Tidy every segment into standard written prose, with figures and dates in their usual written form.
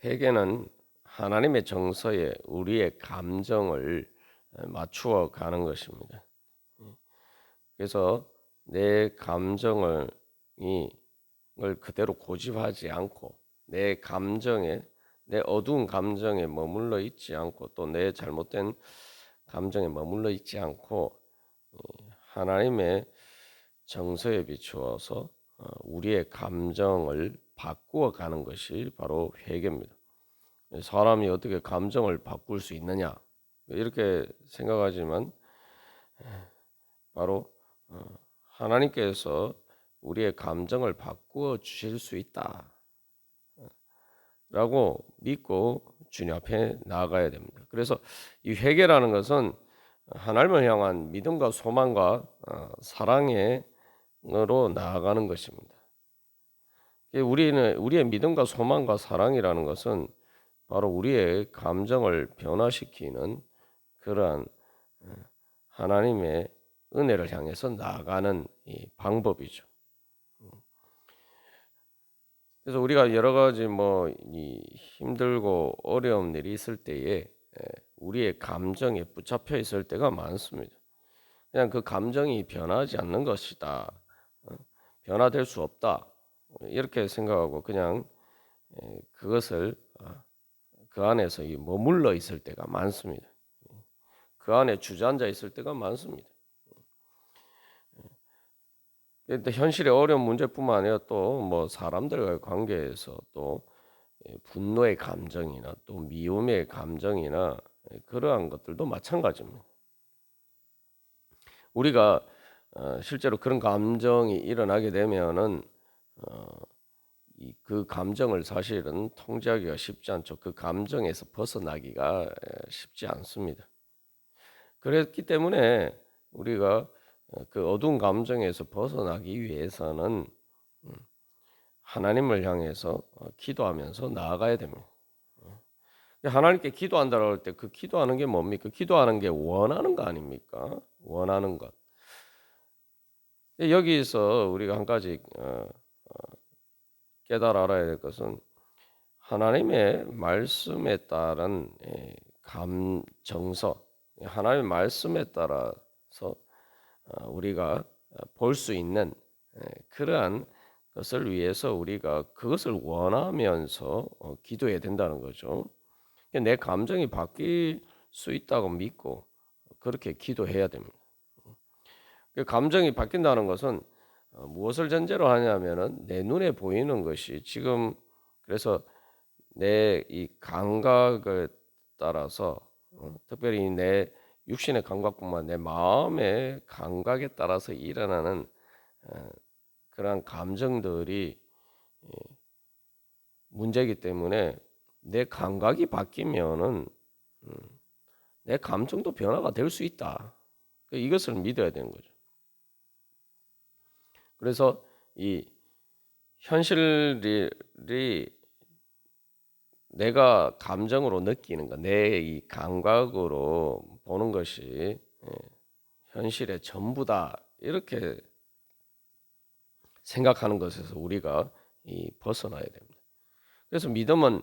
회개는 하나님의 정서에 우리의 감정을 맞추어 가는 것입니다. 그래서 내 감정을 을 그대로 고집하지 않고 내 감정에 내 어두운 감정에 머물러 있지 않고 또 내 잘못된 감정에 머물러 있지 않고 하나님의 정서에 비추어서 우리의 감정을 바꾸어 가는 것이 바로 회개입니다. 사람이 어떻게 감정을 바꿀 수 있느냐 이렇게 생각하지만 바로 하나님께서 우리의 감정을 바꾸어 주실 수 있다라고 믿고 주님 앞에 나아가야 됩니다. 그래서 이 회개라는 것은 하나님을 향한 믿음과 소망과 사랑으로 나아가는 것입니다. 우리의 믿음과 소망과 사랑이라는 것은 바로 우리의 감정을 변화시키는 그러한 하나님의 은혜를 향해서 나아가는 이 방법이죠. 그래서 우리가 여러 가지 이 힘들고 어려운 일이 있을 때에 우리의 감정에 붙잡혀 있을 때가 많습니다. 그냥 그 감정이 변하지 않는 것이다. 변화될 수 없다. 이렇게 생각하고 그냥 그것을 그 안에서 머물러 있을 때가 많습니다. 그 안에 주저앉아 있을 때가 많습니다. 근데 현실의 어려운 문제뿐만 아니라 또 사람들과의 관계에서 또 분노의 감정이나 또 미움의 감정이나 그러한 것들도 마찬가지입니다. 우리가 실제로 그런 감정이 일어나게 되면은 그 감정을 사실은 통제하기가 쉽지 않죠. 그 감정에서 벗어나기가 쉽지 않습니다. 그랬기 때문에 우리가 그 어두운 감정에서 벗어나기 위해서는 하나님을 향해서 기도하면서 나아가야 됩니다. 하나님께 기도한다고 할 때 그 기도하는 게 뭡니까? 기도하는 게 원하는 거 아닙니까? 원하는 것. 여기서 우리가 한 가지 깨달아 알아야 될 것은 하나님의 말씀에 따른 정서, 하나님의 말씀에 따라서 우리가 볼 수 있는 그러한 것을 위해서 우리가 그것을 원하면서 기도해야 된다는 거죠. 내 감정이 바뀔 수 있다고 믿고 그렇게 기도해야 됩니다. 그 감정이 바뀐다는 것은 무엇을 전제로 하냐면은 내 눈에 보이는 것이 지금 그래서 내 이 감각을 따라서 특별히 내 육신의 감각뿐만 내 마음의 감각에 따라서 일어나는 그러한 감정들이 문제이기 때문에 내 감각이 바뀌면은 내 감정도 변화가 될 수 있다. 이것을 믿어야 되는 거죠. 그래서 이 현실이 내가 감정으로 느끼는 것, 내 이 감각으로 보는 것이 현실의 전부다. 이렇게 생각하는 것에서 우리가 벗어나야 됩니다. 그래서 믿음은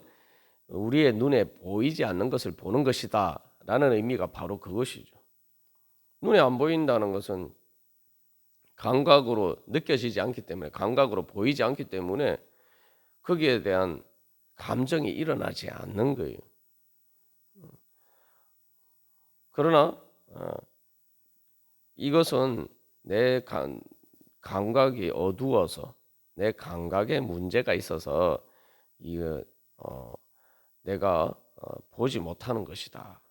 우리의 눈에 보이지 않는 것을 보는 것이다라는 의미가 바로 그것이죠. 눈에 안 보인다는 것은 감각으로 느껴지지 않기 때문에 감각으로 보이지 않기 때문에 거기에 대한 감정이 일어나지 않는 거예요. 그러나 이것은 내 감각이 어두워서 내 감각에 문제가 있어서 이거 내가 보지 못하는 것이다.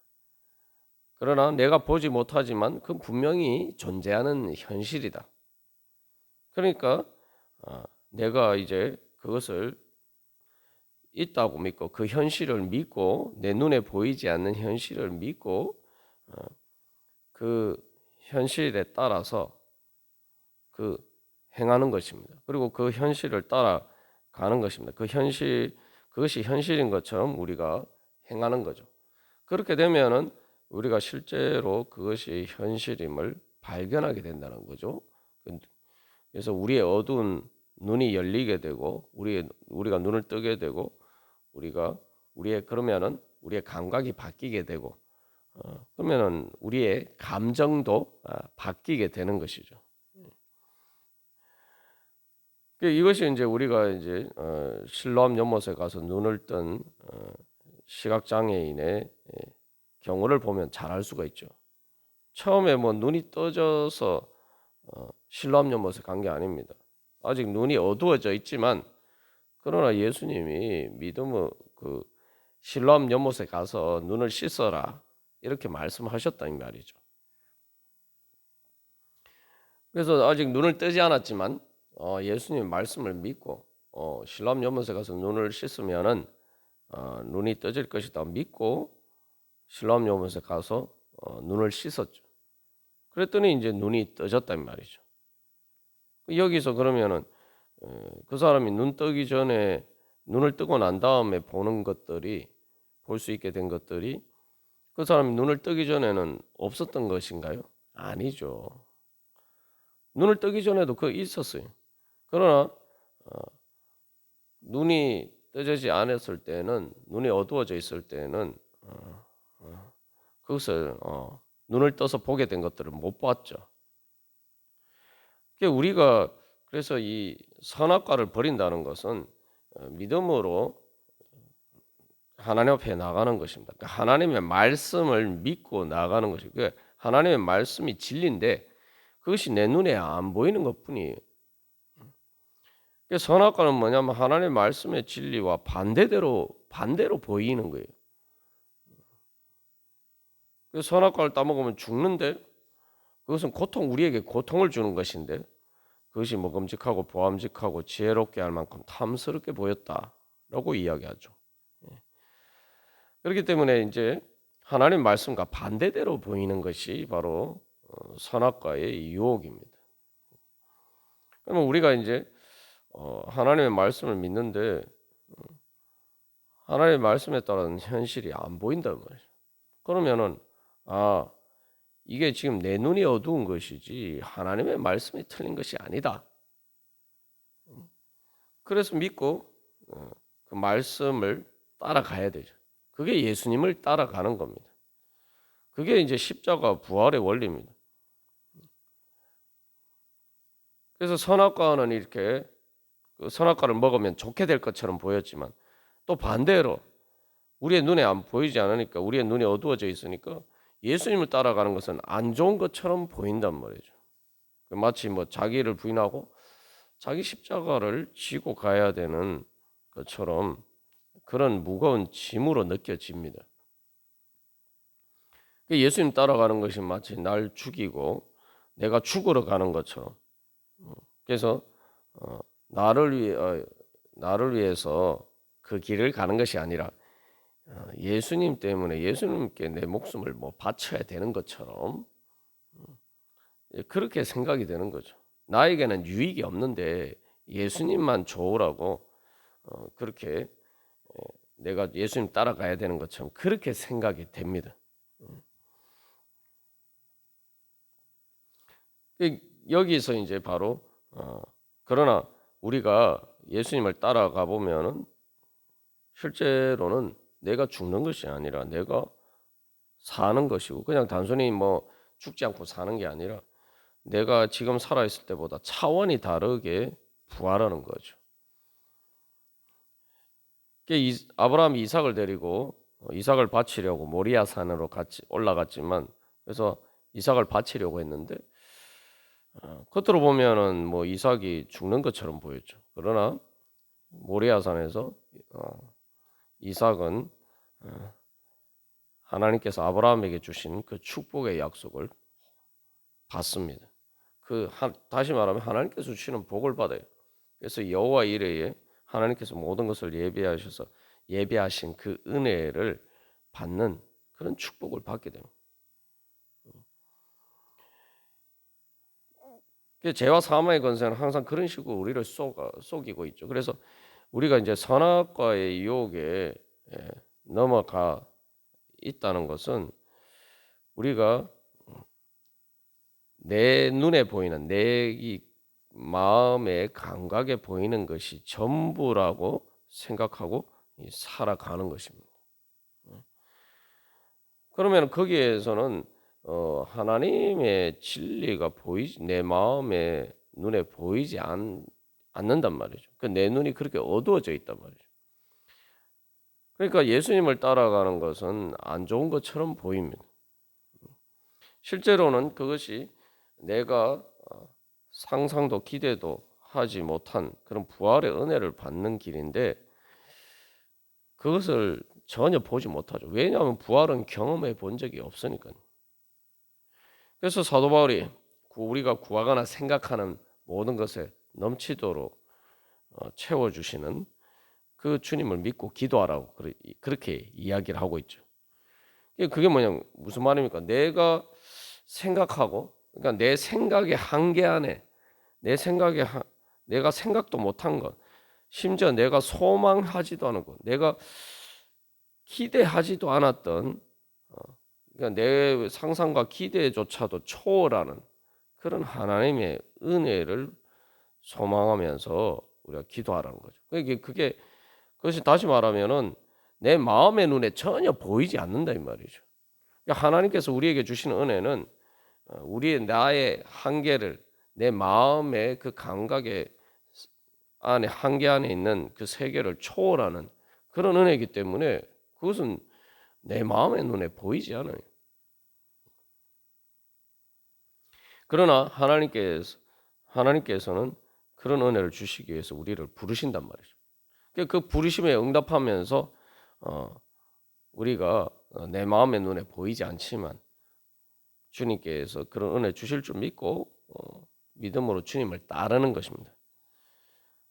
그러나 내가 보지 못하지만 그 분명히 존재하는 현실이다. 그러니까 내가 이제 그것을 있다고 믿고 그 현실을 믿고 내 눈에 보이지 않는 현실을 믿고 그 현실에 따라서 그 행하는 것입니다. 그리고 그 현실을 따라가는 것입니다. 그것이 현실인 것처럼 우리가 행하는 거죠. 그렇게 되면은 우리가 실제로 그것이 현실임을 발견하게 된다는 거죠. 그래서 우리의 어두운 눈이 열리게 되고 우리가 눈을 뜨게 되고 우리가 그러면은 우리의 감각이 바뀌게 되고 그러면은 우리의 감정도 바뀌게 되는 것이죠. 이것이 이제 우리가 이제 실로암 연못에 가서 눈을 뜬 시각 장애인의 경우를 보면 잘 알 수가 있죠. 처음에 뭐 눈이 떠져서 실로암 연못에 간 게 아닙니다. 아직 눈이 어두워져 있지만 그러나 예수님이 믿음의 그 실로암 연못에 가서 눈을 씻어라 이렇게 말씀하셨다 이 말이죠. 그래서 아직 눈을 뜨지 않았지만 예수님 말씀을 믿고 실로암 연못에 가서 눈을 씻으면은 눈이 떠질 것이다 믿고 실로암 연못에 가서 눈을 씻었죠. 그랬더니 이제 눈이 떠졌단 말이죠. 여기서 그러면은 그 사람이 눈 뜨기 전에 눈을 뜨고 난 다음에 보는 것들이 볼 수 있게 된 것들이 그 사람이 눈을 뜨기 전에는 없었던 것인가요? 아니죠. 눈을 뜨기 전에도 그 있었어요. 그러나 눈이 떠지지 않았을 때는 눈이 어두워져 있을 때는 그것을 눈을 떠서 보게 된 것들을 못 봤죠. 우리가 그래서 이 선악과를 버린다는 것은 믿음으로 하나님 앞에 나가는 것입니다. 그러니까 하나님의 말씀을 믿고 나가는 것이고 하나님의 말씀이 진리인데 그것이 내 눈에 안 보이는 것뿐이에요. 선악과는 뭐냐면 하나님의 말씀의 진리와 반대로 보이는 거예요. 선악과를 따먹으면 죽는데 그것은 우리에게 고통을 주는 것인데 그것이 먹음직하고 보암직하고 지혜롭게 할 만큼 탐스럽게 보였다라고 이야기하죠. 그렇기 때문에 이제 하나님 말씀과 반대대로 보이는 것이 바로 선악과의 유혹입니다. 그러면 우리가 이제 하나님의 말씀을 믿는데 하나님의 말씀에 따른 현실이 안 보인단 말이죠. 그러면은 이게 지금 내 눈이 어두운 것이지 하나님의 말씀이 틀린 것이 아니다. 그래서 믿고 그 말씀을 따라가야 되죠. 그게 예수님을 따라가는 겁니다. 그게 이제 십자가 부활의 원리입니다. 그래서 선악과는 이렇게 선악과를 먹으면 좋게 될 것처럼 보였지만 또 반대로 우리의 눈에 안 보이지 않으니까 우리의 눈이 어두워져 있으니까 예수님을 따라가는 것은 안 좋은 것처럼 보인단 말이죠. 마치 자기를 부인하고 자기 십자가를 지고 가야 되는 것처럼 그런 무거운 짐으로 느껴집니다. 예수님 따라가는 것이 마치 날 죽이고 내가 죽으러 가는 것처럼. 그래서 나를 위해서 그 길을 가는 것이 아니라 예수님 때문에 예수님께 내 목숨을 바쳐야 되는 것처럼 그렇게 생각이 되는 거죠. 나에게는 유익이 없는데 예수님만 좋으라고 그렇게 내가 예수님 따라가야 되는 것처럼 그렇게 생각이 됩니다. 여기서 이제 바로 그러나 우리가 예수님을 따라가 보면은 실제로는 내가 죽는 것이 아니라 내가 사는 것이고 그냥 단순히 죽지 않고 사는 게 아니라 내가 지금 살아 있을 때보다 차원이 다르게 부활하는 거죠. 아브라함이 이삭을 데리고 이삭을 바치려고 모리아 산으로 같이 올라갔지만 그래서 이삭을 바치려고 했는데 겉으로 보면은 이삭이 죽는 것처럼 보였죠. 그러나 모리아 산에서 이삭은 하나님께서 아브라함에게 주신 그 축복의 약속을 받습니다. 다시 말하면 하나님께서 주시는 복을 받아요. 그래서 여호와 이레에 하나님께서 모든 것을 예비하신 그 은혜를 받는 그런 축복을 받게 됩니다. 죄와 사망의 권세는 항상 그런 식으로 우리를 속이고 있죠. 그래서 우리가 이제 선악과의 유혹에 넘어가 있다는 것은 우리가 내 눈에 보이는 내 마음의 감각에 보이는 것이 전부라고 생각하고 살아가는 것입니다. 그러면 거기에서는 하나님의 진리가 내 마음에 눈에 보이지 않는단 말이죠. 내 눈이 그렇게 어두워져 있단 말이죠. 그러니까 예수님을 따라가는 것은 안 좋은 것처럼 보입니다. 실제로는 그것이 내가 상상도 기대도 하지 못한 그런 부활의 은혜를 받는 길인데 그것을 전혀 보지 못하죠. 왜냐하면 부활은 경험해 본 적이 없으니까요. 그래서 사도 바울이 우리가 구하거나 생각하는 모든 것에 넘치도록 채워주시는 그 주님을 믿고 기도하라고 그렇게 이야기를 하고 있죠. 그게 뭐냐면 무슨 말입니까? 내가 생각하고 그러니까 내 생각의 한계 안에 내가 생각도 못한 것 심지어 내가 소망하지도 않은 것 내가 기대하지도 않았던 그러니까 내 상상과 기대조차도 초월하는 그런 하나님의 은혜를 소망하면서 우리가 기도하라는 거죠. 그것이 다시 말하면은 내 마음의 눈에 전혀 보이지 않는다 이 말이죠. 그러니까 하나님께서 우리에게 주시는 은혜는 나의 한계를 내 마음의 그 감각의 안에 한계 안에 있는 그 세계를 초월하는 그런 은혜이기 때문에 그것은 내 마음의 눈에 보이지 않아요. 그러나 하나님께서는 그런 은혜를 주시기 위해서 우리를 부르신단 말이죠. 그 부르심에 응답하면서 우리가 내 마음의 눈에 보이지 않지만 주님께서 그런 은혜 주실 줄 믿고 믿음으로 주님을 따르는 것입니다.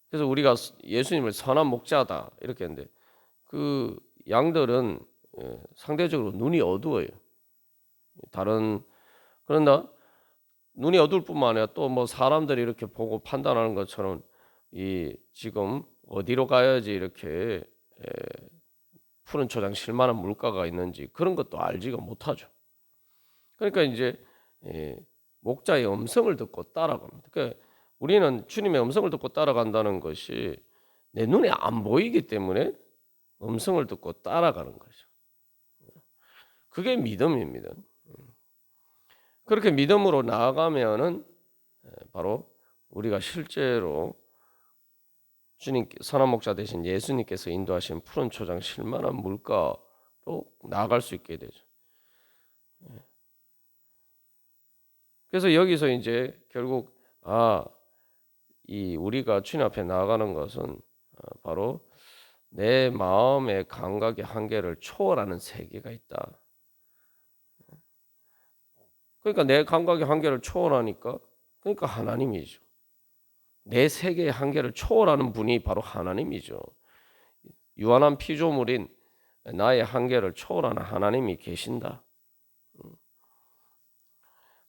그래서 우리가 예수님을 선한 목자다 이렇게 했는데 그 양들은 상대적으로 눈이 어두워요. 그러나 눈이 어두울 뿐만 아니라 또 뭐 사람들이 이렇게 보고 판단하는 것처럼 지금 어디로 가야지 이렇게 푸른 초장 실만한 물가가 있는지 그런 것도 알지가 못하죠. 그러니까 이제 목자의 음성을 듣고 따라갑니다. 그러니까 우리는 주님의 음성을 듣고 따라간다는 것이 내 눈에 안 보이기 때문에 음성을 듣고 따라가는 거죠. 그게 믿음입니다. 그렇게 믿음으로 나아가면은 바로 우리가 실제로 선한 목자 되신 예수님께서 인도하신 푸른 초장 실만한 물가로 나아갈 수 있게 되죠. 그래서 여기서 이제 결국 우리가 주님 앞에 나아가는 것은 바로 내 마음의 감각의 한계를 초월하는 세계가 있다. 그러니까 내 감각의 한계를 초월하니까 그러니까 하나님이죠. 내 세계의 한계를 초월하는 분이 바로 하나님이죠. 유한한 피조물인 나의 한계를 초월하는 하나님이 계신다.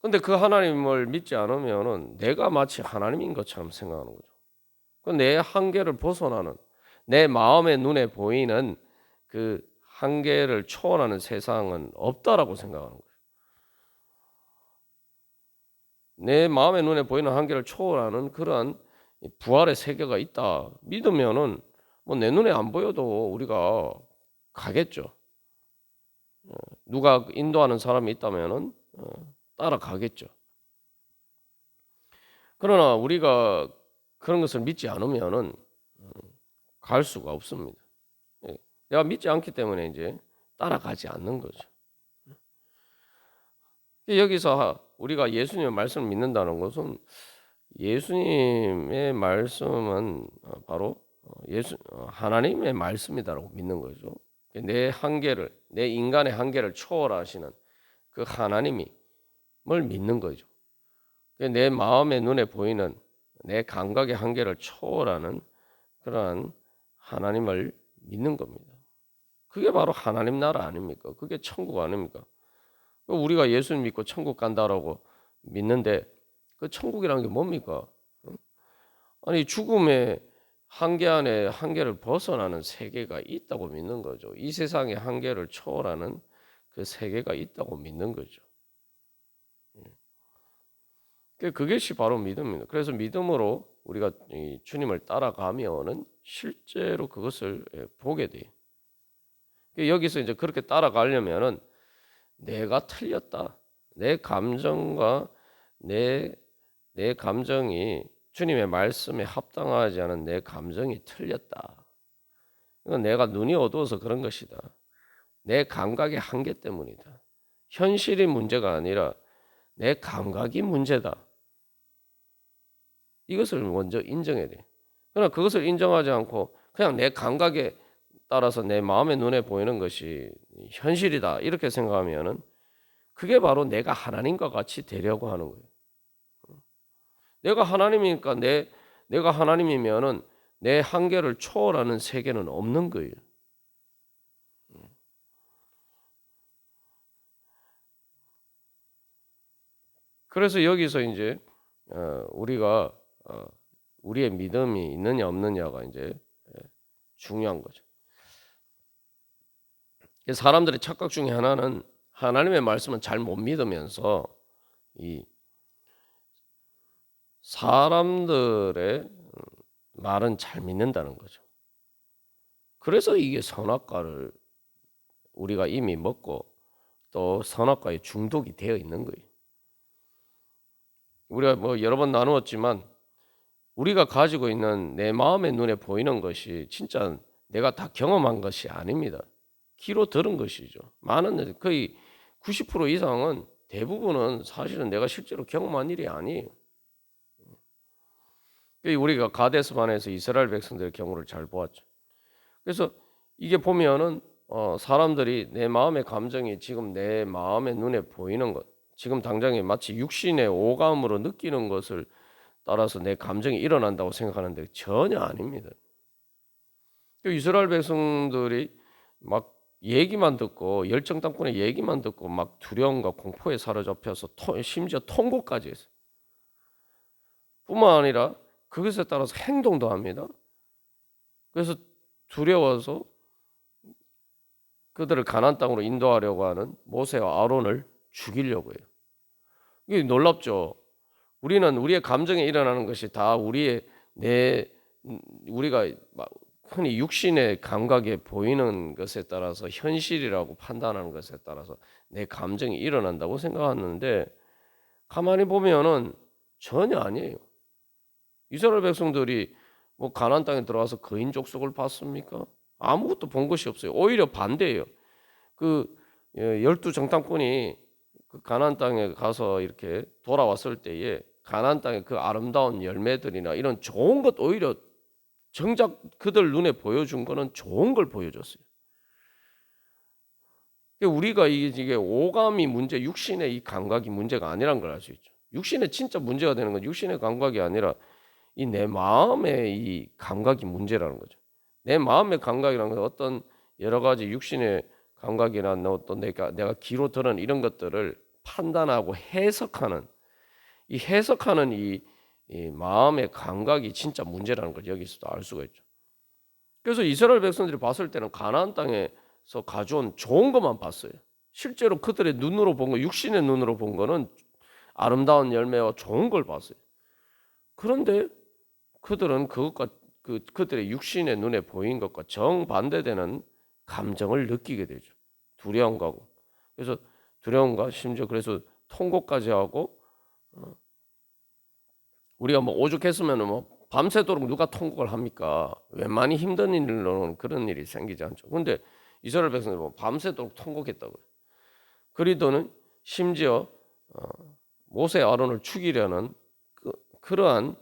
근데 그 하나님을 믿지 않으면은 내가 마치 하나님인 것처럼 생각하는 거죠. 내 한계를 벗어나는 내 마음의 눈에 보이는 그 한계를 초월하는 세상은 없다라고 생각하는 거예요. 내 마음의 눈에 보이는 한계를 초월하는 그러한 부활의 세계가 있다 믿으면은 뭐 내 눈에 안 보여도 우리가 가겠죠. 누가 인도하는 사람이 있다면은 따라가겠죠. 그러나 우리가 그런 것을 믿지 않으면은 갈 수가 없습니다. 내가 믿지 않기 때문에 이제 따라가지 않는 거죠. 여기서 우리가 예수님의 말씀을 믿는다는 것은 예수님의 말씀은 바로 하나님의 말씀이다라고 믿는 거죠. 내 인간의 한계를 초월하시는 그 하나님을 믿는 거죠. 내 마음의 눈에 보이는 내 감각의 한계를 초월하는 그러한 하나님을 믿는 겁니다. 그게 바로 하나님 나라 아닙니까? 그게 천국 아닙니까? 우리가 예수님 믿고 천국 간다라고 믿는데 그 천국이라는 게 뭡니까? 아니 죽음의 한계 안에 한계를 벗어나는 세계가 있다고 믿는 거죠. 이 세상의 한계를 초월하는 그 세계가 있다고 믿는 거죠. 그것이 바로 믿음입니다. 그래서 믿음으로 우리가 이 주님을 따라가면은 실제로 그것을 보게 돼요. 여기서 이제 그렇게 따라가려면은 내가 틀렸다. 내 감정과 내 감정이 주님의 말씀에 합당하지 않은 내 감정이 틀렸다. 이건 내가 눈이 어두워서 그런 것이다. 내 감각의 한계 때문이다. 현실이 문제가 아니라 내 감각이 문제다. 이것을 먼저 인정해야 돼. 그러나 그것을 인정하지 않고 그냥 내 감각에 따라서 내 마음의 눈에 보이는 것이 현실이다. 이렇게 생각하면은 그게 바로 내가 하나님과 같이 되려고 하는 거예요. 내가 하나님이니까 내가 하나님이면은 내 한계를 초월하는 세계는 없는 거예요. 그래서 여기서 이제 우리가 우리의 믿음이 있느냐 없느냐가 이제 중요한 거죠. 사람들의 착각 중에 하나는 하나님의 말씀은 잘 못 믿으면서 이 사람들의 말은 잘 믿는다는 거죠. 그래서 이게 선악과를 우리가 이미 먹고 또 선악과에 중독이 되어 있는 거예요. 우리가 뭐 여러 번 나누었지만 우리가 가지고 있는 내 마음의 눈에 보이는 것이 진짜 내가 다 경험한 것이 아닙니다. 귀로 들은 것이죠. 많은 거의 90% 이상은 대부분은 사실은 내가 실제로 경험한 일이 아니에요. 우리가 가데스 반에서 이스라엘 백성들의 경우를 잘 보았죠. 그래서 이게 보면은 사람들이 내 마음의 감정이 지금 내 마음의 눈에 보이는 것, 지금 당장에 마치 육신의 오감으로 느끼는 것을 따라서 내 감정이 일어난다고 생각하는데 전혀 아닙니다. 이스라엘 백성들이 막 얘기만 듣고 열정당권의 얘기만 듣고 막 두려움과 공포에 사로잡혀서 심지어 통곡까지 했어요. 뿐만 아니라 그것에 따라서 행동도 합니다. 그래서 두려워서 그들을 가나안 땅으로 인도하려고 하는 모세와 아론을 죽이려고 해요. 이게 놀랍죠. 우리는 우리의 감정에 일어나는 것이 다 우리가 흔히 육신의 감각에 보이는 것에 따라서 현실이라고 판단하는 것에 따라서 내 감정이 일어난다고 생각하는데 가만히 보면은 전혀 아니에요. 이스라엘 백성들이 뭐 가나안 땅에 들어와서 거인 족속을 봤습니까? 아무것도 본 것이 없어요. 오히려 반대예요. 그 12정탐꾼이 그 가나안 땅에 가서 이렇게 돌아왔을 때에 가나안 땅의 그 아름다운 열매들이나 이런 좋은 것 오히려 정작 그들 눈에 보여준 거는 좋은 걸 보여줬어요. 우리가 이게 오감이 문제, 육신의 이 감각이 문제가 아니란 걸 알 수 있죠. 육신의 진짜 문제가 되는 건 육신의 감각이 아니라 이 내 마음의 이 감각이 문제라는 거죠. 내 마음의 감각이라는 건 어떤 여러 가지 육신의 감각이나 어떤 내가 귀로 들은 이런 것들을 판단하고 해석하는 이 마음의 감각이 진짜 문제라는 걸 여기서도 알 수가 있죠. 그래서 이스라엘 백성들이 봤을 때는 가나안 땅에서 가져온 좋은 것만 봤어요. 실제로 그들의 눈으로 본 거, 육신의 눈으로 본 거는 아름다운 열매와 좋은 걸 봤어요. 그런데 그들은 그것과 그들의 육신의 눈에 보인 것과 정반대되는 감정을 느끼게 되죠. 두려움과 그래서 두려움과 심지어 그래서 통곡까지 하고 우리가 뭐 오죽했으면 뭐 밤새도록 누가 통곡을 합니까? 웬만히 힘든 일로는 그런 일이 생기지 않죠. 근데 이스라엘 백성들은 뭐 밤새도록 통곡했다고요. 그리고는 심지어 모세 아론을 죽이려는 그러한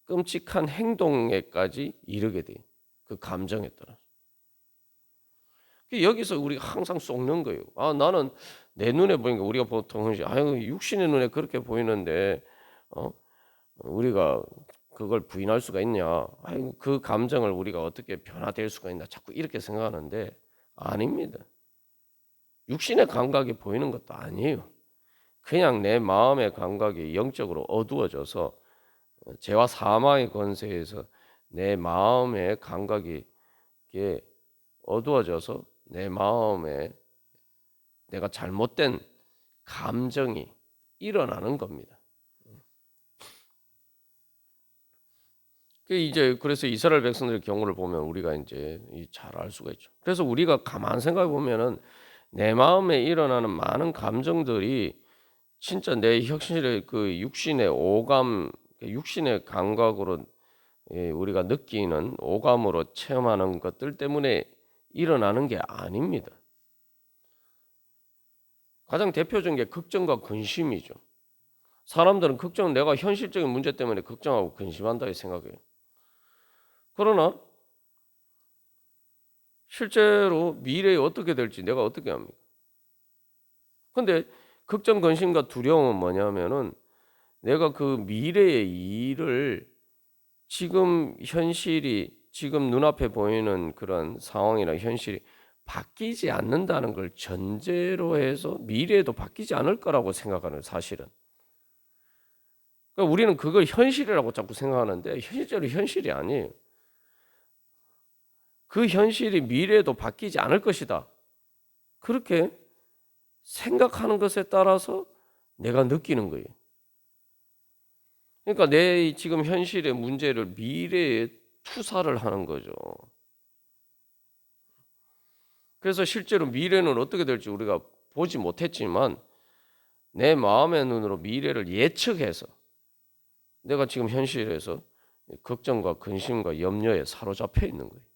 끔찍한 행동에까지 이르게 돼요. 그 감정에 따라. 여기서 우리가 항상 속는 거예요. 아, 나는 내 눈에 보이는 거 우리가 보통 아유 육신의 눈에 그렇게 보이는데 우리가 그걸 부인할 수가 있냐? 아이고 그 감정을 우리가 어떻게 변화될 수가 있나? 자꾸 이렇게 생각하는데 아닙니다. 육신의 감각이 보이는 것도 아니에요. 그냥 내 마음의 감각이 영적으로 어두워져서 죄와 사망의 권세에서 내 마음의 감각이 이게 어두워져서 내 마음에 내가 잘못된 감정이 일어나는 겁니다. 그래서 이스라엘 백성들의 경우를 보면 우리가 이제 잘 알 수가 있죠. 그래서 우리가 가만 생각해 보면은 내 마음에 일어나는 많은 감정들이 진짜 내 혁신의 그 육신의 오감, 육신의 감각으로 우리가 느끼는 오감으로 체험하는 것들 때문에 일어나는 게 아닙니다. 가장 대표적인 게 걱정과 근심이죠. 사람들은 내가 현실적인 문제 때문에 걱정하고 근심한다고 생각해요. 그러나 실제로 미래에 어떻게 될지 내가 어떻게 합니까? 근데 걱정, 근심과 두려움은 뭐냐면은 내가 그 미래의 일을 지금 눈앞에 보이는 그런 상황이나 현실이 바뀌지 않는다는 걸 전제로 해서 미래에도 바뀌지 않을 거라고 생각하는 사실은. 그러니까 우리는 그걸 현실이라고 자꾸 생각하는데 실제로 현실이 아니에요. 그 현실이 미래에도 바뀌지 않을 것이다. 그렇게 생각하는 것에 따라서 내가 느끼는 거예요. 그러니까 내 지금 현실의 문제를 미래에 투사를 하는 거죠. 그래서 실제로 미래는 어떻게 될지 우리가 보지 못했지만 내 마음의 눈으로 미래를 예측해서 내가 지금 현실에서 걱정과 근심과 염려에 사로잡혀 있는 거예요.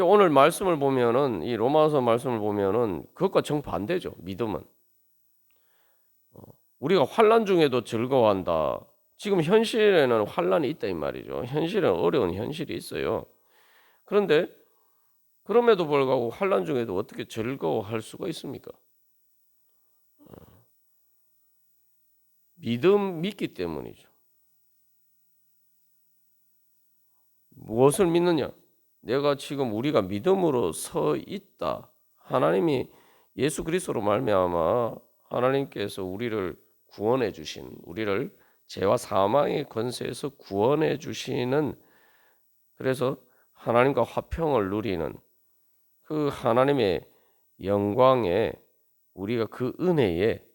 오늘 말씀을 보면은 이 로마서 말씀을 보면은 그것과 정반대죠. 믿음은 우리가 환난 중에도 즐거워한다. 지금 현실에는 환난이 있다 이 말이죠. 현실은 어려운 현실이 있어요. 그런데 그럼에도 불구하고 환난 중에도 어떻게 즐거워할 수가 있습니까? 믿기 때문이죠. 무엇을 믿느냐? 내가 지금 우리가 믿음으로 서 있다. 하나님이 예수 그리스도로 말미암아 하나님께서 우리를 구원해 주신 우리를 죄와 사망의 권세에서 구원해 주시는 그래서 하나님과 화평을 누리는 그 하나님의 영광에 우리가 그 은혜에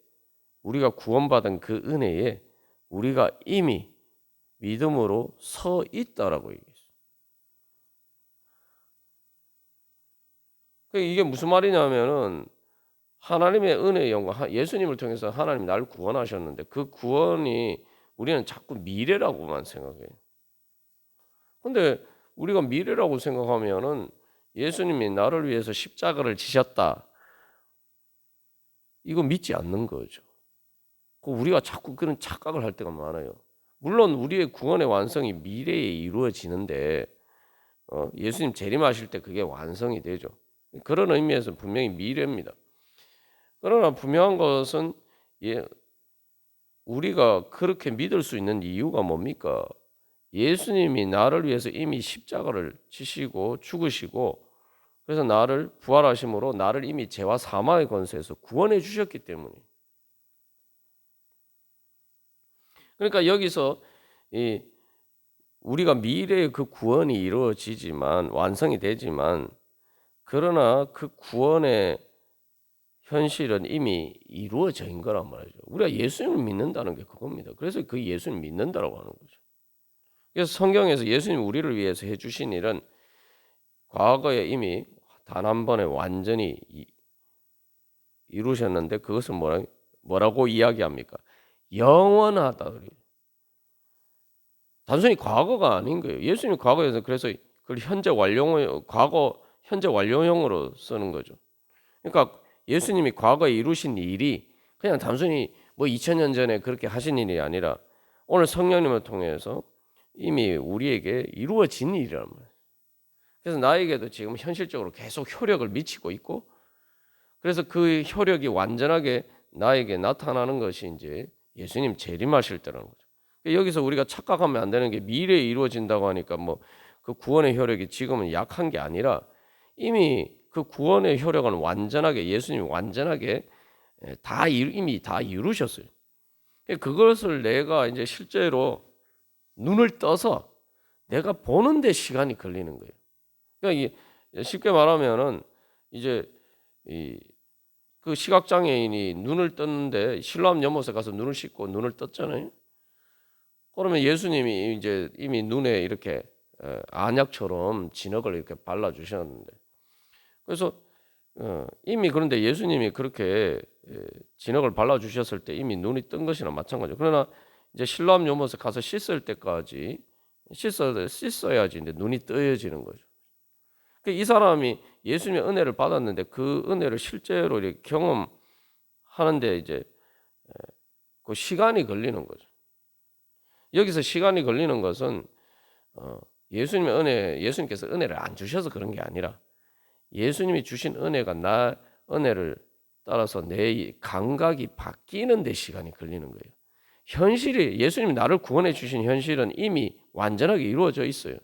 우리가 구원받은 그 은혜에 우리가 이미 믿음으로 서 있다라고 얘기했어요. 이게 무슨 말이냐면은 하나님의 은혜의 영광, 예수님을 통해서 하나님 나를 구원하셨는데 그 구원이 우리는 자꾸 미래라고만 생각해요. 근데 우리가 미래라고 생각하면은 예수님이 나를 위해서 십자가를 지셨다. 이거 믿지 않는 거죠. 우리가 자꾸 그런 착각을 할 때가 많아요. 물론 우리의 구원의 완성이 미래에 이루어지는데 예수님 재림하실 때 그게 완성이 되죠. 그런 의미에서 분명히 미래입니다. 그러나 분명한 것은 우리가 그렇게 믿을 수 있는 이유가 뭡니까? 예수님이 나를 위해서 이미 십자가를 지시고 죽으시고 그래서 나를 부활하심으로 나를 이미 죄와 사망의 권세에서 구원해 주셨기 때문에. 그러니까 여기서 우리가 미래에 그 구원이 이루어지지만 완성이 되지만 그러나 그 구원의 현실은 이미 이루어져 있는 거란 말이죠. 우리가 예수님을 믿는다는 게 그겁니다. 그래서 그 예수님 믿는다라고 하는 거죠. 그래서 성경에서 예수님 우리를 위해서 해주신 일은 과거에 이미 단 한 번에 완전히 이루셨는데 그것을 뭐라고 이야기합니까? 영원하다. 단순히 과거가 아닌 거예요. 예수님 과거에서 그래서 그걸 현재 완료형으로 쓰는 거죠. 그러니까 예수님이 과거에 이루신 일이 그냥 단순히 뭐 2000년 전에 그렇게 하신 일이 아니라 오늘 성령님을 통해서 이미 우리에게 이루어진 일이란 말이에요. 그래서 나에게도 지금 현실적으로 계속 효력을 미치고 있고 그래서 그 효력이 완전하게 나에게 나타나는 것이 이제 예수님 재림하실 때라는 거죠. 여기서 우리가 착각하면 안 되는 게 미래에 이루어진다고 하니까 뭐 그 구원의 효력이 지금은 약한 게 아니라 이미 그 구원의 효력은 완전하게 예수님이 완전하게 이미 다 이루셨어요. 그것을 내가 이제 실제로 눈을 떠서 내가 보는데 시간이 걸리는 거예요. 그러니까 쉽게 말하면은 이제 그 시각 장애인이 눈을 떴는데 실로암 연못에 가서 눈을 씻고 눈을 떴잖아요. 그러면 예수님이 이제 이미 눈에 이렇게 안약처럼 진흙을 이렇게 발라 주셨는데, 그래서 이미 그런데 예수님이 그렇게 진흙을 발라 주셨을 때 이미 눈이 뜬 것이나 마찬가지죠. 그러나 이제 실로암 요못에 가서 씻을 때까지 씻어야지 이제 눈이 뜨여지는 거죠. 이 사람이 예수님의 은혜를 받았는데 그 은혜를 실제로 이렇게 경험하는데 이제 그 시간이 걸리는 거죠. 여기서 시간이 걸리는 것은 예수님의 은혜, 예수님께서 은혜를 안 주셔서 그런 게 아니라 예수님이 주신 은혜가 나 은혜를 따라서 내 감각이 바뀌는 데 시간이 걸리는 거예요. 현실이 예수님이 나를 구원해 주신 현실은 이미 완전하게 이루어져 있어요.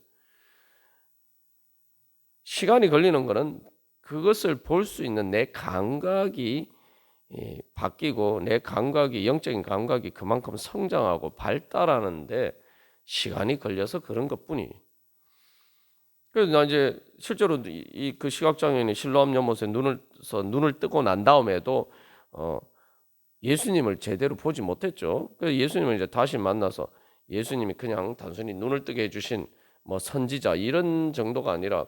시간이 걸리는 것은 그것을 볼 수 있는 내 감각이 바뀌고 내 감각이 영적인 감각이 그만큼 성장하고 발달하는데 시간이 걸려서 그런 것뿐이에요. 그래서 나 이제 실제로 이 그 시각장애인이 실로암 연못에 눈을 뜨고 난 다음에도 예수님을 제대로 보지 못했죠. 그래서 예수님을 이제 다시 만나서 예수님이 그냥 단순히 눈을 뜨게 해주신 뭐 선지자 이런 정도가 아니라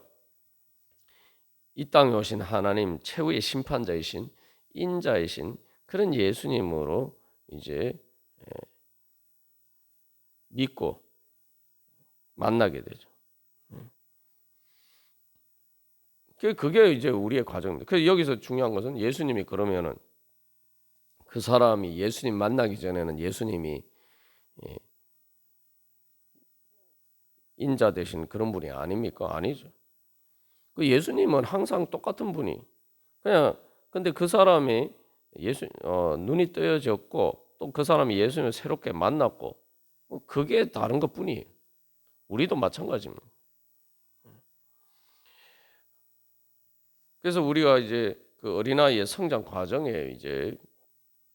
이 땅에 오신 하나님 최후의 심판자이신 인자이신 그런 예수님으로 이제 믿고 만나게 되죠. 그게 이제 우리의 과정입니다. 그래서 여기서 중요한 것은 예수님이 그러면은 그 사람이 예수님 만나기 전에는 예수님이 인자 되신 그런 분이 아닙니까? 아니죠. 그 예수님은 항상 똑같은 분이 그냥 근데 그 사람이 눈이 뜨여졌고 또 그 사람이 예수님을 새롭게 만났고 그게 다른 것뿐이에요. 우리도 마찬가지입니다. 그래서 우리가 이제 그 어린아이의 성장 과정에 이제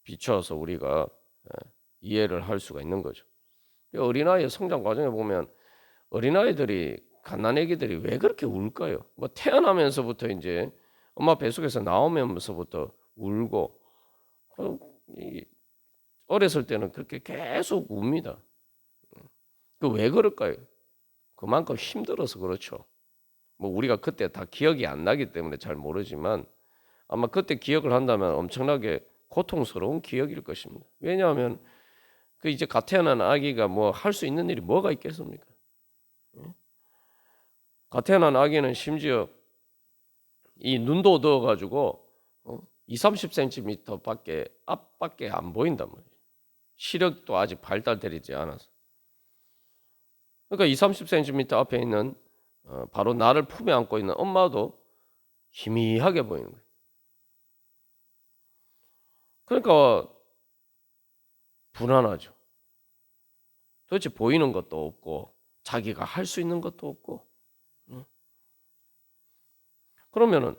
비춰서 우리가 이해를 할 수가 있는 거죠. 어린아이의 성장 과정에 보면 어린아이들이 갓난아기들이 왜 그렇게 울까요? 뭐 태어나면서부터 이제 엄마 뱃속에서 나오면서부터 울고 어렸을 때는 그렇게 계속 웁니다. 그 왜 그럴까요? 그만큼 힘들어서 그렇죠. 뭐 우리가 그때 다 기억이 안 나기 때문에 잘 모르지만 아마 그때 기억을 한다면 엄청나게 고통스러운 기억일 것입니다. 왜냐하면 그 이제 갓 태어난 아기가 뭐 할 수 있는 일이 뭐가 있겠습니까? 갓 태어난 아기는 심지어 이 눈도 어두워가지고 2, 30cm 앞밖에 안 보인단 말이에요. 시력도 아직 발달되지 않아서. 그러니까 2, 30cm 앞에 있는 바로 나를 품에 안고 있는 엄마도 희미하게 보이는 거예요. 그러니까 불안하죠. 도대체 보이는 것도 없고 자기가 할 수 있는 것도 없고. 그러면은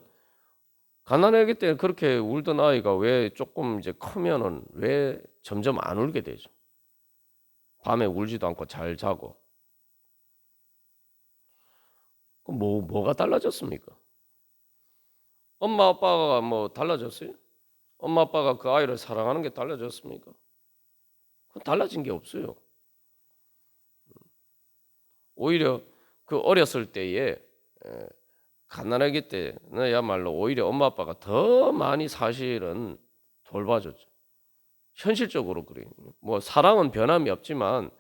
가난하기 때문에 그렇게 울던 아이가 왜 조금 이제 크면은 왜 점점 안 울게 되죠? 밤에 울지도 않고 잘 자고. 그럼 뭐가 달라졌습니까? 엄마 아빠가 뭐 달라졌어요? 엄마 아빠가 그 아이를 사랑하는 게 달라졌습니까? 그건 달라진 게 없어요. 오히려 그 어렸을 때에 가난하기 때야말로 오히려 엄마 아빠가 더 많이 사실은 돌봐줬죠. 현실적으로 그래요. 뭐 사랑은 변함이 없지만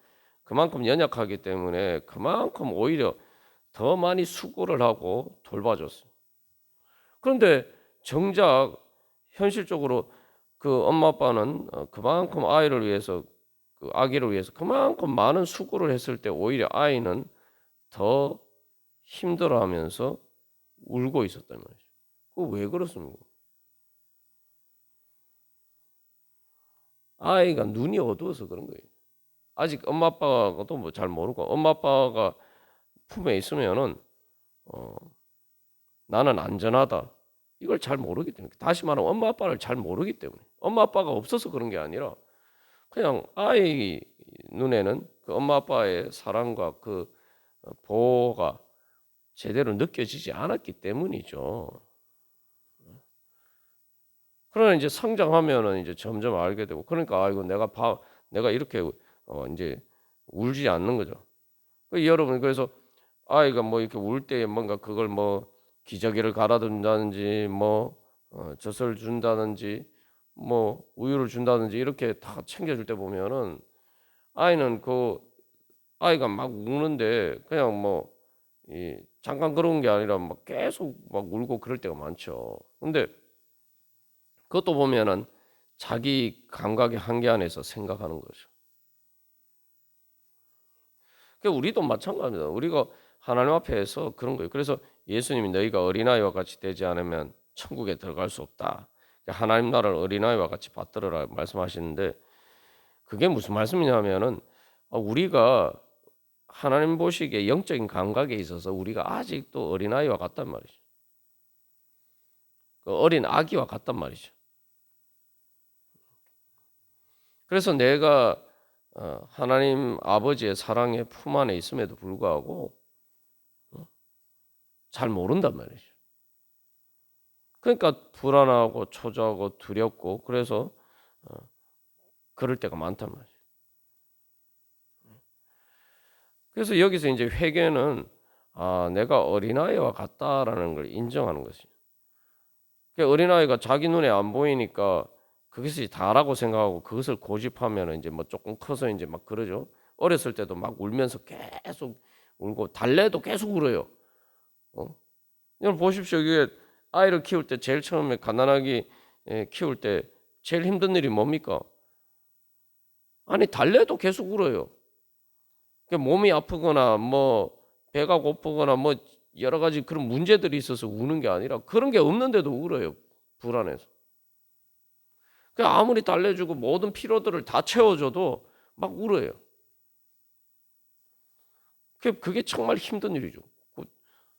그만큼 연약하기 때문에 그만큼 오히려 더 많이 수고를 하고 돌봐줬어요. 그런데 정작 현실적으로 그 엄마 아빠는 그만큼 아이를 위해서 그 아기를 위해서 그만큼 많은 수고를 했을 때 오히려 아이는 더 힘들어하면서 울고 있었단 말이죠. 그 왜 그렇습니까? 아이가 눈이 어두워서 그런 거예요. 아직 엄마 아빠도 뭐 잘 모르고 엄마 아빠가 품에 있으면은 어, 나는 안전하다. 이걸 잘 모르기 때문에 다시 말하면 엄마 아빠를 잘 모르기 때문에 엄마 아빠가 없어서 그런 게 아니라 그냥 아이 눈에는 그 엄마 아빠의 사랑과 그 보호가 제대로 느껴지지 않았기 때문이죠. 그러나 이제 성장하면은 이제 점점 알게 되고 그러니까 아이고 내가 이렇게 이제 울지 않는 거죠. 여러분 그래서 아이가 뭐 이렇게 울 때 뭔가 그걸 뭐 기저귀를 갈아준다든지 뭐 젖을 준다든지 뭐 우유를 준다든지 이렇게 다 챙겨줄 때 보면은 아이는 그 아이가 막 우는데 그냥 뭐 잠깐 그런 게 아니라 막 계속 막 울고 그럴 때가 많죠. 근데 그것도 보면은 자기 감각의 한계 안에서 생각하는 거죠. 우리도 마찬가지입니다. 우리가 하나님 앞에서 그런 거예요. 그래서 예수님이 너희가 어린아이와 같이 되지 않으면 천국에 들어갈 수 없다. 하나님 나라를 어린아이와 같이 받들어라 말씀하시는데 그게 무슨 말씀이냐면은 우리가 하나님 보시기에 영적인 감각에 있어서 우리가 아직도 어린아이와 같단 말이죠. 그 어린 아기와 같단 말이죠. 그래서 내가 하나님 아버지의 사랑의 품 안에 있음에도 불구하고 잘 모른단 말이죠. 그러니까 불안하고 초조하고 두렵고 그래서 그럴 때가 많단 말이죠. 그래서 여기서 이제 회개는 내가 어린아이와 같다라는 걸 인정하는 것이죠. 그러니까 어린아이가 자기 눈에 안 보이니까 그것이 다라고 생각하고 그것을 고집하면 이제 뭐 조금 커서 이제 막 그러죠. 어렸을 때도 막 울면서 계속 울고 달래도 계속 울어요. 어? 여러분 보십시오. 이게 아이를 키울 때 제일 처음에 가난하게 키울 때 제일 힘든 일이 뭡니까? 아니 달래도 계속 울어요. 몸이 아프거나 뭐 배가 고프거나 뭐 여러 가지 그런 문제들이 있어서 우는 게 아니라 그런 게 없는데도 울어요. 불안해서. 아무리 달래주고 모든 피로들을 다 채워줘도 막 울어요. 그게 정말 힘든 일이죠.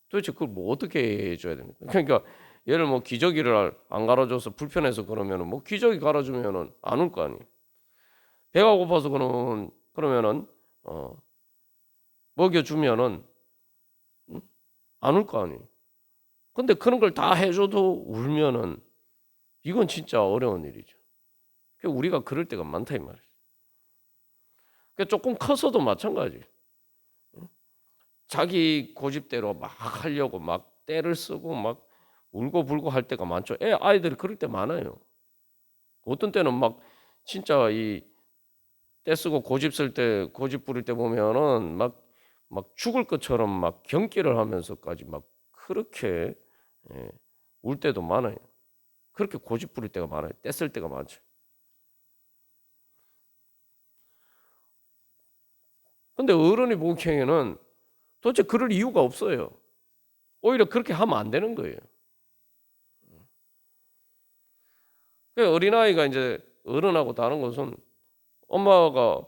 도대체 그걸 뭐 어떻게 해줘야 됩니까? 그러니까 얘를 뭐 기저귀를 안 갈아줘서 불편해서 그러면은 뭐 기저귀 갈아주면은 안 울 거 아니에요. 배가 고파서 그러면은 먹여주면은 안 울 거 아니에요. 근데 그런 걸 다 해줘도 울면은 이건 진짜 어려운 일이죠. 우리가 그럴 때가 많다 이 말이죠. 조금 커서도 마찬가지. 자기 고집대로 막 하려고 막 떼를 쓰고 막 울고불고 할 때가 많죠. 아이들이 그럴 때 많아요. 어떤 때는 막 진짜 이 떼쓰고 고집 쓸 때 고집 부릴 때 보면은 막 죽을 것처럼 막 경기를 하면서까지 막 그렇게 예, 울 때도 많아요. 그렇게 고집 부릴 때가 많아요. 떼쓸 때가 많죠. 근데 어른이 보기에는 도대체 그럴 이유가 없어요. 오히려 그렇게 하면 안 되는 거예요. 어린아이가 이제 어른하고 다른 것은 엄마가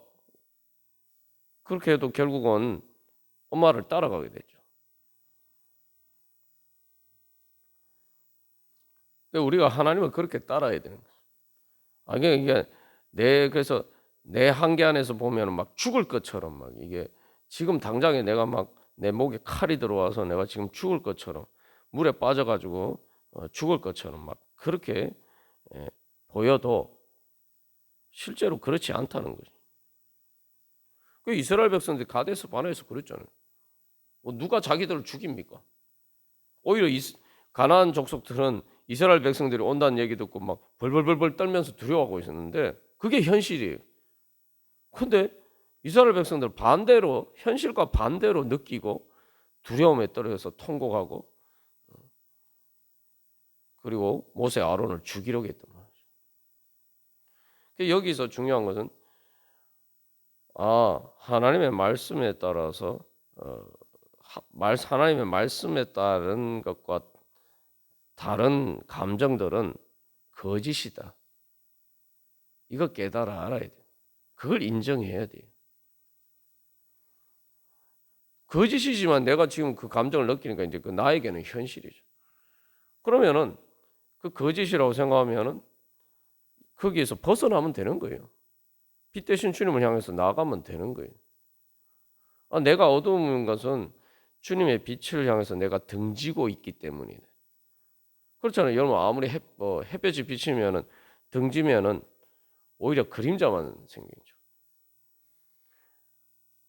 그렇게 해도 결국은 엄마를 따라가게 되죠. 우리가 하나님을 그렇게 따라야 되는 거죠. 이게 그래서 내 한계 안에서 보면 막 죽을 것처럼 막 이게 지금 당장에 내가 막 내 목에 칼이 들어와서 내가 지금 죽을 것처럼 물에 빠져가지고 죽을 것처럼 막 그렇게 예, 보여도 실제로 그렇지 않다는 거죠. 이스라엘 백성들이 가데스 바네에서 그랬잖아요. 누가 자기들을 죽입니까? 오히려 가나안 족속들은 이스라엘 백성들이 온다는 얘기 듣고 막 벌벌벌벌 떨면서 두려워하고 있었는데 그게 현실이에요. 근데 이스라엘 백성들 반대로 현실과 반대로 느끼고 두려움에 떨어져서 통곡하고 그리고 모세 아론을 죽이려고 했단 말이죠. 여기서 중요한 것은 하나님의 말씀에 따라서 하나님의 말씀에 따른 것과 다른 감정들은 거짓이다. 이거 깨달아 알아야 돼요. 그걸 인정해야 돼요. 거짓이지만 내가 지금 그 감정을 느끼니까 이제 그 나에게는 현실이죠. 그러면은 그 거짓이라고 생각하면은 거기에서 벗어나면 되는 거예요. 빛 대신 주님을 향해서 나가면 되는 거예요. 내가 어두운 것은 주님의 빛을 향해서 내가 등지고 있기 때문이네. 그렇잖아요. 여러분 아무리 햇볕이 비치면은 등지면은 오히려 그림자만 생기죠.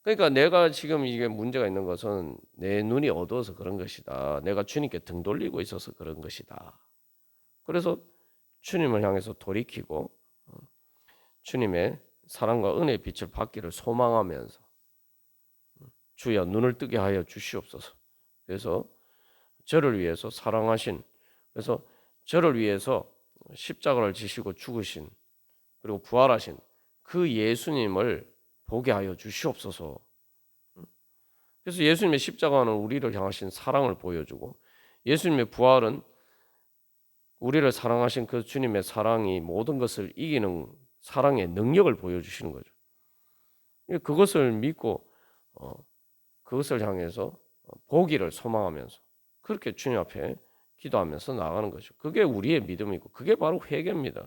그러니까 내가 지금 이게 문제가 있는 것은 내 눈이 어두워서 그런 것이다. 내가 주님께 등 돌리고 있어서 그런 것이다. 그래서 주님을 향해서 돌이키고 주님의 사랑과 은혜의 빛을 받기를 소망하면서 주여 눈을 뜨게 하여 주시옵소서. 그래서 저를 위해서 사랑하신, 그래서 저를 위해서 십자가를 지시고 죽으신 그리고 부활하신 그 예수님을 보게 하여 주시옵소서. 그래서 예수님의 십자가는 우리를 향하신 사랑을 보여주고 예수님의 부활은 우리를 사랑하신 그 주님의 사랑이 모든 것을 이기는 사랑의 능력을 보여주시는 거죠. 그것을 믿고 그것을 향해서 보기를 소망하면서 그렇게 주님 앞에 기도하면서 나가는 거죠. 그게 우리의 믿음이고 그게 바로 회개입니다.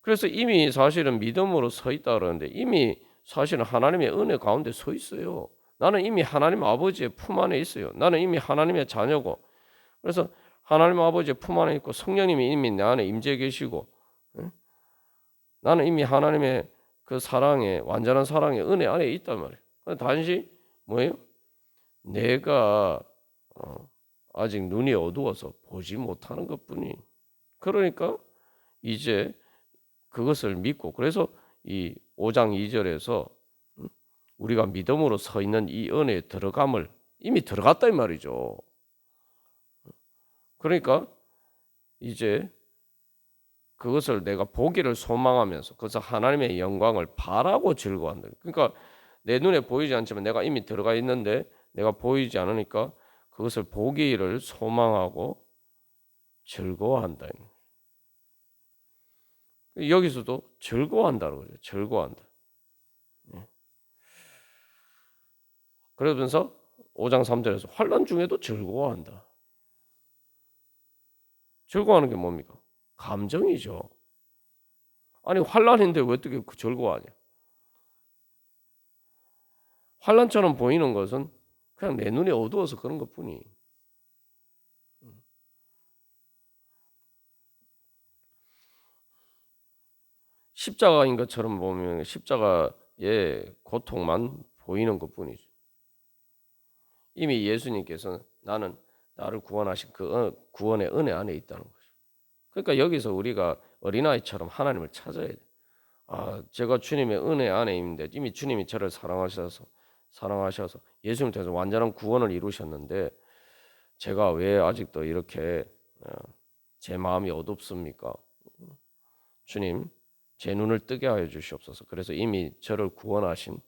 그래서 이미 사실은 믿음으로 서 있다 그러는데 이미 사실은 하나님의 은혜 가운데 서 있어요. 나는 이미 하나님 아버지의 품 안에 있어요. 나는 이미 하나님의 자녀고 그래서 하나님 아버지의 품 안에 있고 성령님이 이미 내 안에 임재 계시고 나는 이미 하나님의 그 사랑의 완전한 사랑의 은혜 안에 있단 말이에요. 단지 뭐예요? 내가 아직 눈이 어두워서 보지 못하는 것뿐이. 그러니까 이제 그것을 믿고 그래서 이 5장 2절에서 우리가 믿음으로 서 있는 이 은혜에 들어감을 이미 들어갔다 이 말이죠. 그러니까 이제 그것을 내가 보기를 소망하면서 그래서 하나님의 영광을 바라고 즐거워한다. 그러니까 내 눈에 보이지 않지만 내가 이미 들어가 있는데 내가 보이지 않으니까 그것을 보기를 소망하고 즐거워한다. 여기서도 즐거워한다는 거죠. 즐거워한다. 그러면서 5장 3절에서 환난 중에도 즐거워한다. 즐거워하는 게 뭡니까? 감정이죠. 아니 환난인데 왜 어떻게 즐거워하냐? 환난처럼 보이는 것은 그냥 내 눈이 어두워서 그런 것뿐이. 십자가인 것처럼 보면 십자가의 고통만 보이는 것뿐이죠. 이미 예수님께서는 나는 나를 구원하신 그 구원의 은혜 안에 있다는 거죠. 그러니까 여기서 우리가 어린아이처럼 하나님을 찾아야 돼. 아, 제가 주님의 은혜 안에 있는데 이미 주님이 저를 사랑하셔서 예수님 통해서 완전한 구원을 이루셨는데 제가 왜 아직도 이렇게 제 마음이 어둡습니까? 주님, 제 눈을 뜨게 하여 주시옵소서. 그래서 이미 저를 구원하신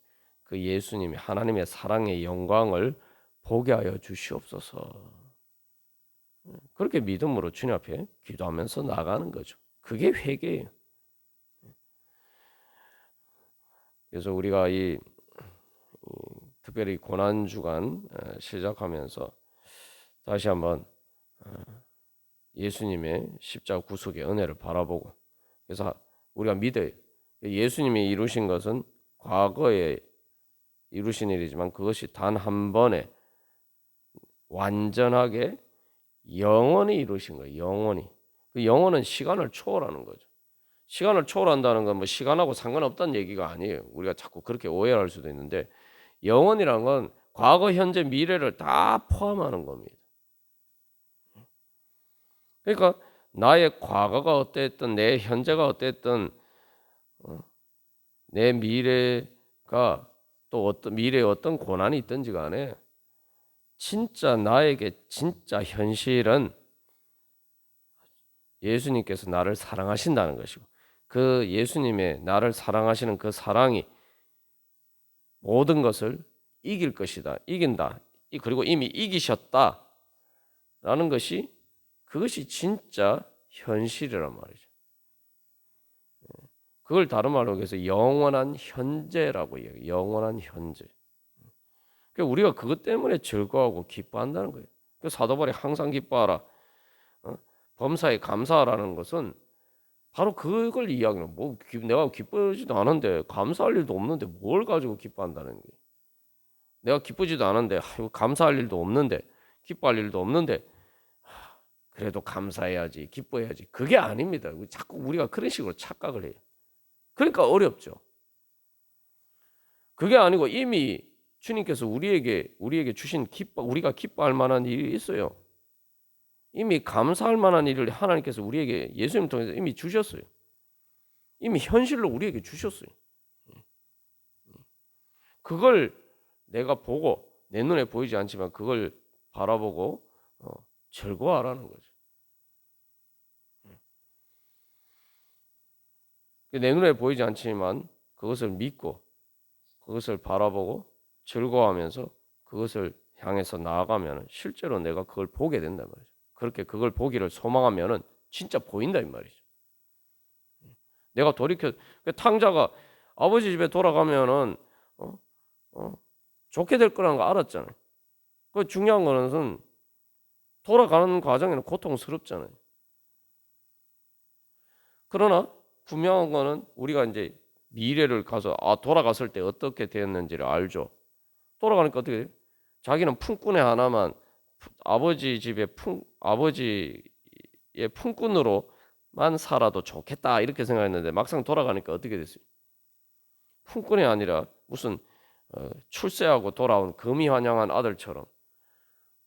그 예수님이 하나님의 사랑의 영광을 보게 하여 주시옵소서. 그렇게 믿음으로 주님 앞에 기도하면서 나가는 거죠. 그게 회개예요. 그래서 우리가 이 특별히 고난 주간 시작하면서 다시 한번 예수님의 십자가 구속의 은혜를 바라보고 그래서 우리가 믿어요. 예수님이 이루신 것은 과거에 이루신 일이지만 그것이 단 한 번에 완전하게 영원히 이루신 거예요. 영원히. 그 영원은 시간을 초월하는 거죠. 시간을 초월한다는 건 뭐 시간하고 상관없다는 얘기가 아니에요. 우리가 자꾸 그렇게 오해할 수도 있는데 영원이란 건 과거, 현재, 미래를 다 포함하는 겁니다. 그러니까 나의 과거가 어땠든 내 현재가 어땠든 내 미래가 또 어떤 미래에 어떤 고난이 있든지 간에 진짜 나에게 진짜 현실은 예수님께서 나를 사랑하신다는 것이고 그 예수님의 나를 사랑하시는 그 사랑이 모든 것을 이길 것이다. 이긴다. 그리고 이미 이기셨다라는 것이 그것이 진짜 현실이란 말이죠. 그걸 다른 말로 해서 영원한 현재라고 얘기해요. 영원한 현재. 그러니까 우리가 그것 때문에 즐거워하고 기뻐한다는 거예요. 그 사도 바울이 항상 기뻐하라. 범사에 감사하라는 것은 바로 그걸 이야기하는 뭐 내가 기쁘지도 않은데 감사할 일도 없는데 뭘 가지고 기뻐한다는 거예요. 내가 기쁘지도 않은데 감사할 일도 없는데 기뻐할 일도 없는데 그래도 감사해야지 기뻐해야지 그게 아닙니다. 자꾸 우리가 그런 식으로 착각을 해요. 그러니까 어렵죠. 그게 아니고 이미 주님께서 우리에게 주신 우리가 기뻐할 만한 일이 있어요. 이미 감사할 만한 일을 하나님께서 우리에게 예수님 통해서 이미 주셨어요. 이미 현실로 우리에게 주셨어요. 그걸 내가 보고 내 눈에 보이지 않지만 그걸 바라보고 즐거워하라는 거죠. 내 눈에 보이지 않지만 그것을 믿고 그것을 바라보고 즐거워하면서 그것을 향해서 나아가면 실제로 내가 그걸 보게 된단 말이죠. 그렇게 그걸 보기를 소망하면은 진짜 보인다 이 말이죠. 내가 돌이켜 탕자가 아버지 집에 돌아가면은 어? 좋게 될 거라는 거 알았잖아요. 그 중요한 거는 돌아가는 과정에는 고통스럽잖아요. 그러나 분명한 거는 우리가 이제 미래를 가서 돌아갔을 때 어떻게 되었는지를 알죠. 돌아가니까 어떻게 돼요? 자기는 품꾼의 하나만 아버지의 품꾼으로만 살아도 좋겠다 이렇게 생각했는데 막상 돌아가니까 어떻게 됐어요? 품꾼이 아니라 무슨 출세하고 돌아온 금이 환영한 아들처럼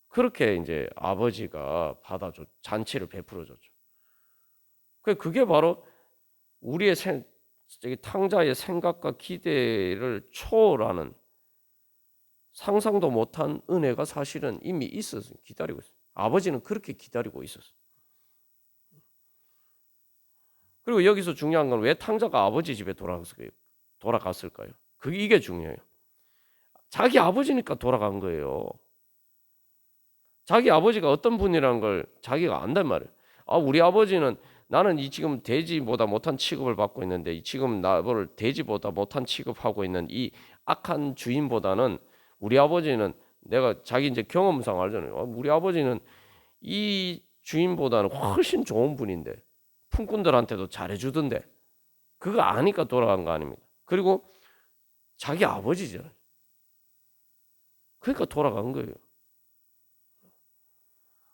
그렇게 이제 아버지가 받아줘 잔치를 베풀어줬죠. 그게 바로 우리의 탕자의 생각과 기대를 초월하는 상상도 못한 은혜가 사실은 이미 있었어요. 기다리고 있어요. 아버지는 그렇게 기다리고 있었어요. 그리고 여기서 중요한 건 왜 탕자가 아버지 집에 돌아갔을까요? 이게 중요해요. 자기 아버지니까 돌아간 거예요. 자기 아버지가 어떤 분이라는 걸 자기가 안단 말이에요. 우리 아버지는 나는 지금 돼지보다 못한 취급을 받고 있는데 지금 나를 돼지보다 못한 취급하고 있는 이 악한 주인보다는 우리 아버지는 내가 자기 이제 경험상 알잖아요. 우리 아버지는 이 주인보다는 훨씬 좋은 분인데 품꾼들한테도 잘해주던데 그거 아니까 돌아간 거 아닙니까? 그리고 자기 아버지잖아요. 그러니까 돌아간 거예요.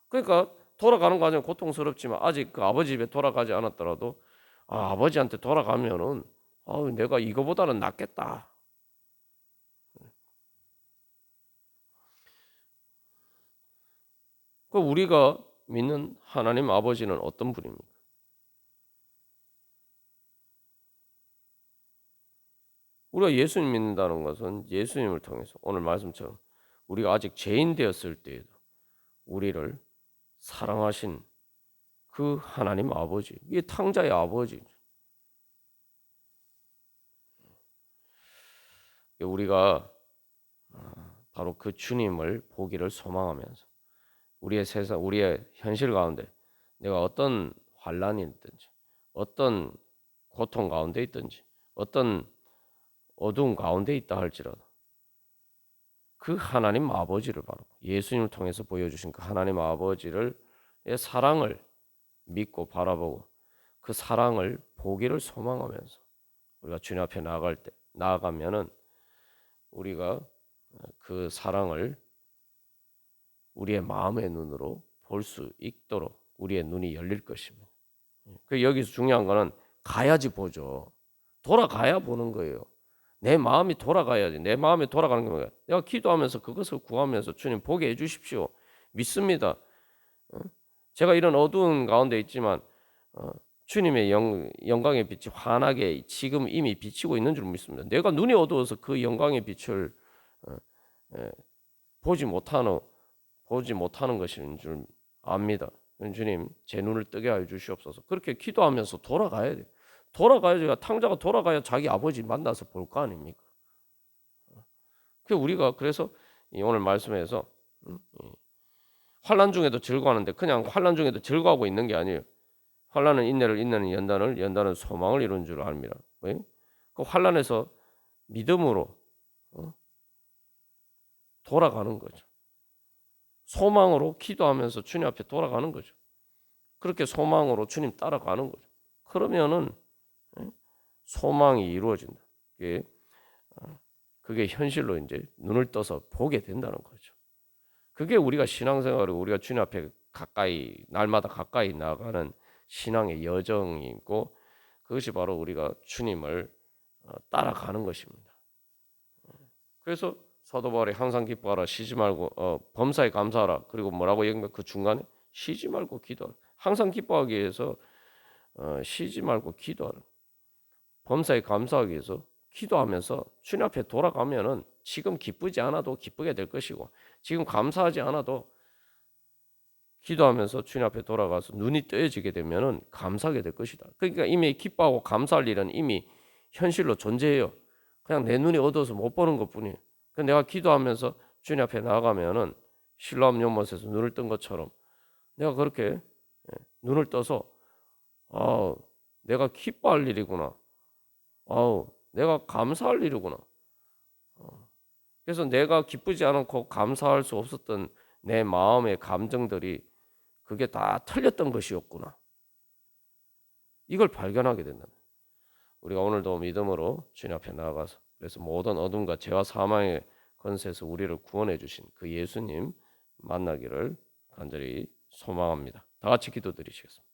그러니까 돌아가는 과정은 고통스럽지만 아직 그 아버지 집에 돌아가지 않았더라도 아버지한테 돌아가면은 내가 이거보다는 낫겠다. 우리가 믿는 하나님 아버지는 어떤 분입니까? 우리가 예수님 믿는다는 것은 예수님을 통해서 오늘 말씀처럼 우리가 아직 죄인 되었을 때에도 우리를 사랑하신 그 하나님 아버지, 이게 탕자의 아버지. 우리가 바로 그 주님을 보기를 소망하면서 우리의 현실 가운데 내가 어떤 환란이 있든지, 어떤 고통 가운데 있든지, 어떤 어두운 가운데 있다 할지라도 그 하나님 아버지를 바로 예수님을 통해서 보여주신 그 하나님 아버지를 의 사랑을 믿고 바라보고 그 사랑을 보기를 소망하면서 우리가 주님 앞에 나아가면은 우리가 그 사랑을 우리의 마음의 눈으로 볼 수 있도록 우리의 눈이 열릴 것입니다. 여기서 중요한 거는 가야지 보죠. 돌아가야 보는 거예요. 내 마음이 돌아가야지. 내 마음이 돌아가는 게 뭐야? 내가 기도하면서 그것을 구하면서 주님 보게 해주십시오. 믿습니다. 제가 이런 어두운 가운데 있지만 주님의 영광의 빛이 환하게 지금 이미 비치고 있는 줄 믿습니다. 내가 눈이 어두워서 그 영광의 빛을 보지 못하는 것인 줄 압니다. 주님 제 눈을 뜨게 하여 주시옵소서. 그렇게 기도하면서 돌아가야 돼. 돌아가야지. 탕자가 돌아가야 자기 아버지 만나서 볼 거 아닙니까? 우리가 그래서 오늘 말씀에서 환난 중에도 즐거워하는데 그냥 환난 중에도 즐거워하고 있는 게 아니에요. 환난은 인내를, 인내는 연단은 소망을 이루는 줄 압니다. 그 환난에서 믿음으로 돌아가는 거죠. 소망으로 기도하면서 주님 앞에 돌아가는 거죠. 그렇게 소망으로 주님 따라가는 거죠. 그러면은 소망이 이루어진다. 그게 현실로 이제 눈을 떠서 보게 된다는 거죠. 그게 우리가 신앙생활을 우리가 주님 앞에 날마다 가까이 나가는 신앙의 여정이고 그것이 바로 우리가 주님을 따라가는 것입니다. 그래서 사도 바울이 항상 기뻐하라, 쉬지 말고 범사에 감사하라. 그리고 뭐라고 얘기하면 그 중간에 쉬지 말고 기도하라. 항상 기뻐하기 위해서 쉬지 말고 기도하라. 범사에 감사하기 위해서 기도하면서 주님 앞에 돌아가면은 지금 기쁘지 않아도 기쁘게 될 것이고, 지금 감사하지 않아도 기도하면서 주님 앞에 돌아가서 눈이 뜨여지게 되면은 감사하게 될 것이다. 그러니까 이미 기뻐하고 감사할 일은 이미 현실로 존재해요. 그냥 내 눈이 어두워서 못 보는 것뿐이에요. 내가 기도하면서 주님 앞에 나아가면은 실로암 연못에서 눈을 뜬 것처럼 내가 그렇게 눈을 떠서 아, 내가 기뻐할 일이구나. 내가 감사할 일이구나. 그래서 내가 기쁘지 않고 감사할 수 없었던 내 마음의 감정들이 그게 다 틀렸던 것이었구나. 이걸 발견하게 된다. 우리가 오늘도 믿음으로 주님 앞에 나아가서 그래서 모든 어둠과 죄와 사망의 권세에서 우리를 구원해 주신 그 예수님 만나기를 간절히 소망합니다. 다 같이 기도드리시겠습니다.